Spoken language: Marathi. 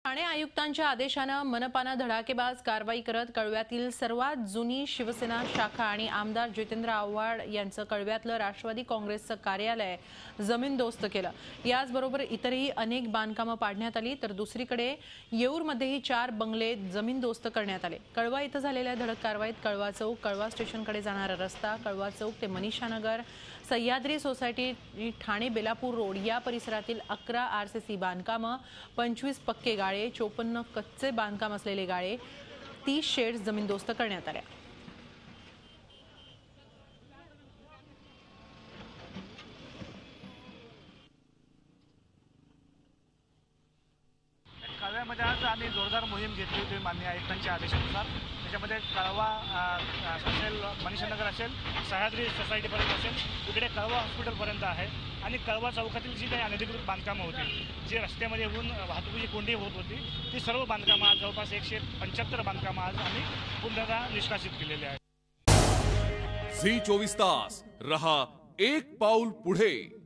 ठाणे आयुक्तांच्या आदेशानं मनपानं धडाकेबाज कारवाई करत कळव्यातील सर्वात जुनी शिवसेना शाखा आणि आमदार जितेंद्र आव्हाड यांचं कळव्यातलं राष्ट्रवादी काँग्रेसचं कार्यालय जमीनदोस्त केलं। याचबरोबर इतरही अनेक बांधकामं पाडण्यात आली, तर दुसरीकडे येऊरमध्येही 4 बंगले जमीनदोस्त करण्यात आले। कळवा इथं झालेल्या धडक कारवाईत कळवा चौक, कळवा स्टेशनकडे जाणारा रस्ता, कळवा चौक ते मनीषानगर, सह्याद्री सोसायटी, ठाणे बेलापूर रोड या परिसरातील 11 आरसीसी बांधकामं, 25 पक्के गाळे, 54 कच्चे बांधकाम असलेले गाळे, 30 शेड्स जमीनदोस्त करण्यात आल्या। कळव्यामध्ये आज आम्ही जोरदार मोहीम घेतली होती माननीय आयुक्तांच्या आदेशानुसार। त्याच्यामध्ये कळवा असेल, मनीषानगर असेल, सह्याद्री सोसायटीपर्यंत असेल, इकडे कळवा हॉस्पिटलपर्यंत आहे आणि कळवा चौकातील जी काही अनधिकृत बांधकामं होती, जी रस्त्यामध्ये येऊन वाहतुकीची कोंडी होत होती, ती सर्व बांधकामं आज जवळपास 175 बांधकामं आज आम्ही पुन्हा निष्कासित केलेली आहेत। झी 24 तास रहा एक पाऊल पुढे।